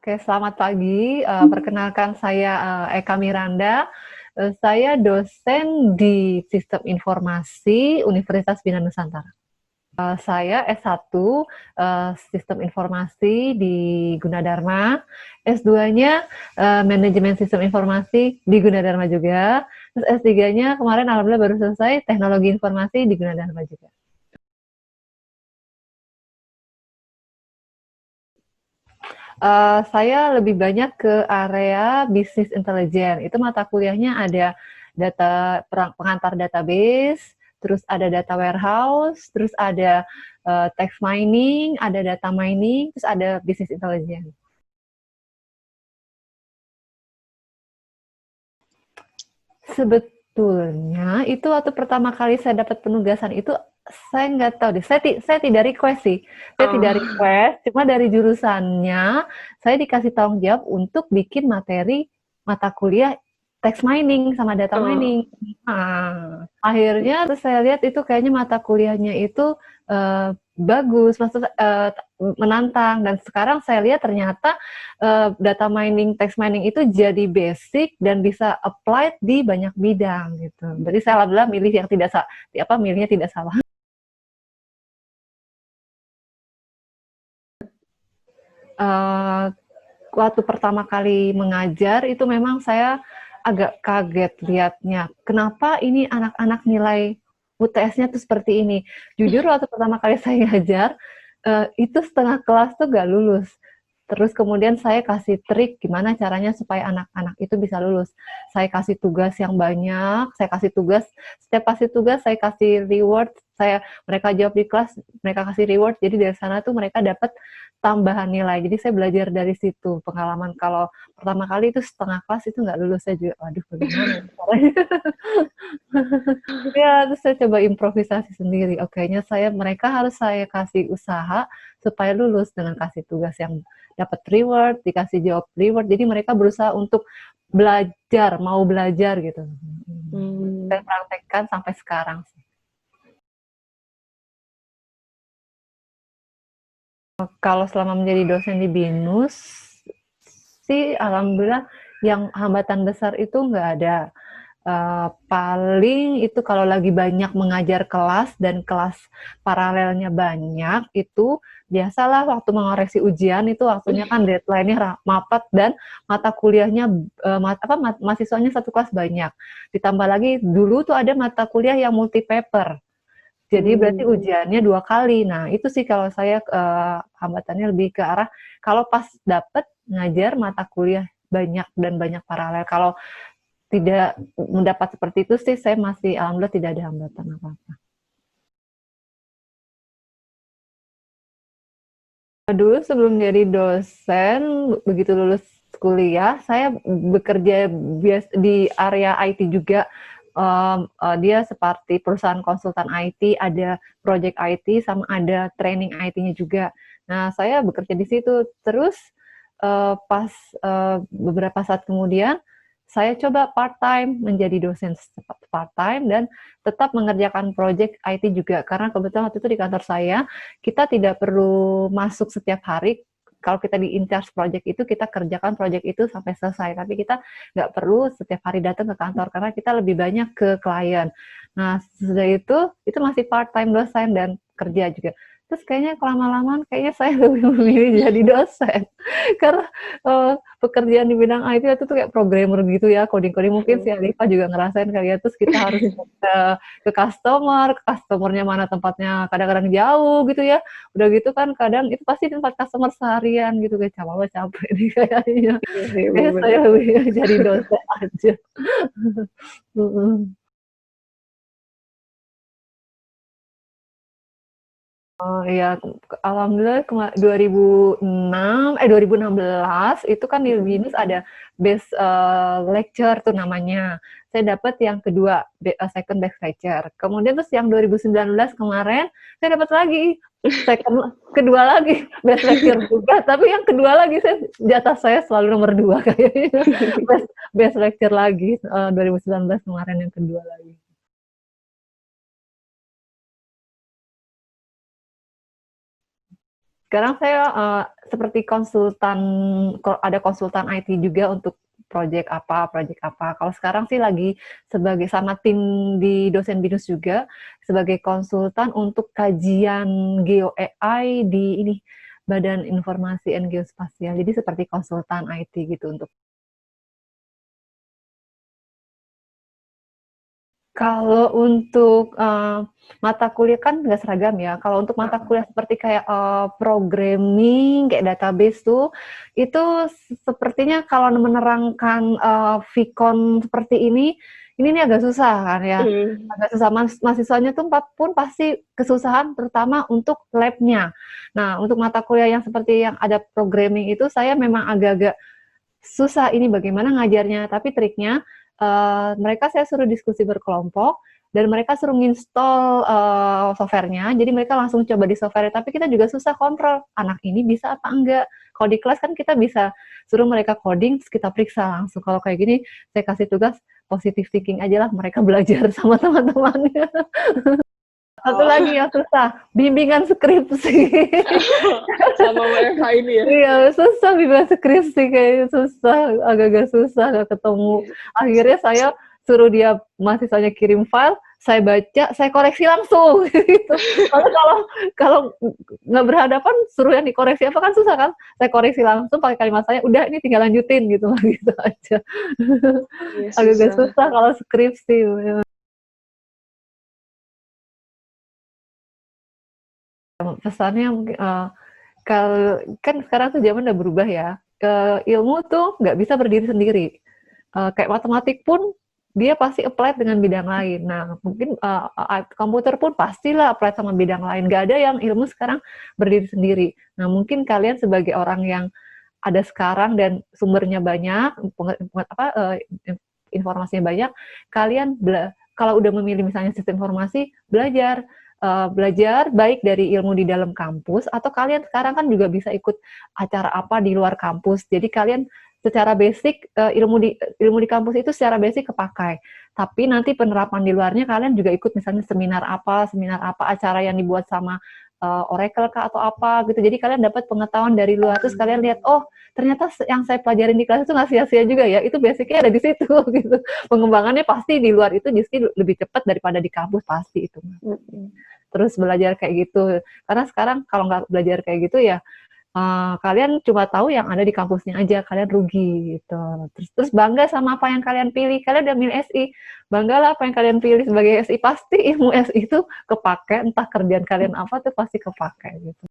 Oke, selamat pagi. Perkenalkan saya Eka Miranda. Saya dosen di Sistem Informasi Universitas Bina Nusantara. Saya S1 Sistem Informasi di Gunadarma, S2-nya Manajemen Sistem Informasi di Gunadarma juga, terus S3-nya kemarin alhamdulillah baru selesai Teknologi Informasi di Gunadarma juga. Saya lebih banyak ke area bisnis intelijen. Itu mata kuliahnya ada data pengantar database, terus ada data warehouse, terus ada text mining, ada data mining, terus ada bisnis intelijen. Sebetulnya itu waktu pertama kali saya dapat penugasan itu saya nggak tahu deh. Saya tidak request sih. Saya tidak request. Cuma dari jurusannya saya dikasih tanggung jawab untuk bikin materi mata kuliah text mining sama data mining. Nah, akhirnya terus saya lihat itu kayaknya mata kuliahnya itu bagus, maksudnya menantang. Dan sekarang saya lihat ternyata data mining, text mining itu jadi basic dan bisa applied di banyak bidang gitu. Jadi saya alhamdulillah milih yang tidak milihnya tidak salah. Waktu pertama kali mengajar itu memang saya agak kaget lihatnya. Kenapa ini anak-anak nilai UTS-nya tuh seperti ini? Jujur waktu pertama kali saya ngajar, itu setengah kelas tuh gak lulus. Terus kemudian saya kasih trik gimana caranya supaya anak-anak itu bisa lulus. Saya kasih tugas yang banyak, setiap kasih tugas saya kasih reward, mereka jawab di kelas, mereka kasih reward. Jadi dari sana tuh mereka dapat tambahan nilai. Jadi saya belajar dari situ. Pengalaman kalau pertama kali itu setengah kelas itu nggak lulus, saya juga, waduh bagaimana caranya. Ya, terus saya coba improvisasi sendiri. Okenya mereka harus saya kasih usaha supaya lulus dengan kasih tugas yang dapat reward, dikasih jawab reward. Jadi mereka berusaha untuk belajar, mau belajar gitu. Saya praktekkan sampai sekarang sih. Kalau selama menjadi dosen di BINUS sih alhamdulillah yang hambatan besar itu nggak ada. Paling itu kalau lagi banyak mengajar kelas dan kelas paralelnya banyak, itu biasalah waktu mengoreksi ujian itu waktunya kan deadline-nya mepet dan mata kuliahnya mahasiswanya satu kelas banyak. Ditambah lagi dulu tuh ada mata kuliah yang multi paper. Jadi berarti ujiannya 2 kali. Nah, itu sih kalau saya hambatannya lebih ke arah kalau pas dapet ngajar mata kuliah banyak dan banyak paralel. Kalau tidak mendapat seperti itu sih saya masih alhamdulillah tidak ada hambatan apa-apa. Dulu sebelum jadi dosen, begitu lulus kuliah, saya bekerja di area IT juga. Dia seperti perusahaan konsultan IT, ada project IT, sama ada training IT-nya juga. Nah, saya bekerja di situ. Terus pas beberapa saat kemudian, saya coba part-time menjadi dosen part-time dan tetap mengerjakan project IT juga. Karena kebetulan waktu itu di kantor saya, kita tidak perlu masuk setiap hari. Kalau kita di in charge project itu, kita kerjakan project itu sampai selesai. Tapi kita nggak perlu setiap hari datang ke kantor, karena kita lebih banyak ke klien. Nah, sesudah itu masih part-time dosen dan kerja juga. Terus kayaknya lama-lama kayaknya saya lebih memilih jadi dosen. Karena pekerjaan di bidang IT itu tuh kayak programmer gitu ya, coding-coding mungkin si Alifa juga ngerasain kali ya. Terus kita harus ke customernya mana tempatnya kadang-kadang jauh gitu ya. Udah gitu kan kadang itu pasti tempat customer seharian gitu, kayak capek nih kayaknya. Kayak saya lebih jadi dosen aja. Oh iya, alhamdulillah 2016 itu kan di BINUS ada best lecture tuh namanya. Saya dapat yang kedua, second best lecture. Kemudian terus yang 2019 kemarin saya dapat lagi kedua lagi best lecture juga, tapi yang kedua lagi jatah saya selalu nomor 2 kayaknya. Best lecture lagi 2019 kemarin yang kedua lagi. Sekarang saya seperti konsultan, ada konsultan IT juga untuk project apa. Kalau sekarang sih lagi sebagai sama tim di dosen binus juga sebagai konsultan untuk kajian Geo AI di ini Badan Informasi and Geospasial. Jadi seperti konsultan IT gitu untuk. Kalau untuk mata kuliah kan nggak seragam ya. Kalau untuk mata kuliah seperti kayak programming, kayak database tuh, itu sepertinya kalau menerangkan Vicon seperti ini nih agak susah kan ya. Agak susah. Mahasiswanya tuh pun pasti kesusahan, terutama untuk labnya. Nah, untuk mata kuliah yang seperti yang ada programming itu, saya memang agak-agak susah ini bagaimana ngajarnya. Tapi triknya, mereka saya suruh diskusi berkelompok dan mereka suruh nginstall softwarenya. Jadi mereka langsung coba di software. Tapi kita juga susah kontrol anak ini bisa apa enggak. Kalau di kelas kan kita bisa suruh mereka coding, terus kita periksa langsung. Kalau kayak gini, saya kasih tugas positive thinking aja lah. Mereka belajar sama teman-temannya. Satu lagi yang susah, bimbingan skripsi. Sama WFH ini ya. Iya, susah bimbingan skripsi, kayaknya susah, agak-agak susah, nggak ketemu. Akhirnya saya suruh dia, mahasiswanya kirim file, saya baca, saya koreksi langsung. Gitu. Kalau nggak berhadapan, suruh yang dikoreksi apa kan susah kan? Saya koreksi langsung pakai kalimat saya, udah ini tinggal lanjutin gitu, gitu aja. Iya, Agak-agak susah. susah kalau skripsi. Pesannya mungkin kalau kan sekarang tuh zaman udah berubah ya. Ilmu tuh nggak bisa berdiri sendiri. Kayak matematik pun dia pasti apply dengan bidang lain. Nah, mungkin komputer pun pastilah apply sama bidang lain. Gak ada yang ilmu sekarang berdiri sendiri. Nah, mungkin kalian sebagai orang yang ada sekarang dan sumbernya banyak, informasinya banyak, kalian kalau udah memilih misalnya sistem informasi, belajar baik dari ilmu di dalam kampus atau kalian sekarang kan juga bisa ikut acara apa di luar kampus. Jadi kalian secara basic ilmu di kampus itu secara basic kepakai. Tapi nanti penerapan di luarnya kalian juga ikut misalnya seminar apa acara yang dibuat sama Oracle kah atau apa gitu. Jadi kalian dapat pengetahuan dari luar terus kalian lihat, oh ternyata yang saya pelajarin di kelas itu nggak sia-sia juga ya. Itu basicnya ada di situ gitu. Pengembangannya pasti di luar itu justru lebih cepat daripada di kampus pasti itu. Terus belajar kayak gitu. Karena sekarang kalau nggak belajar kayak gitu ya kalian cuma tahu yang ada di kampusnya aja, kalian rugi gitu. Terus bangga sama apa yang kalian pilih. Kalian udah milih SI, banggalah apa yang kalian pilih sebagai SI. Pasti ilmu SI itu kepake, entah kerjaan kalian apa tuh pasti kepake gitu.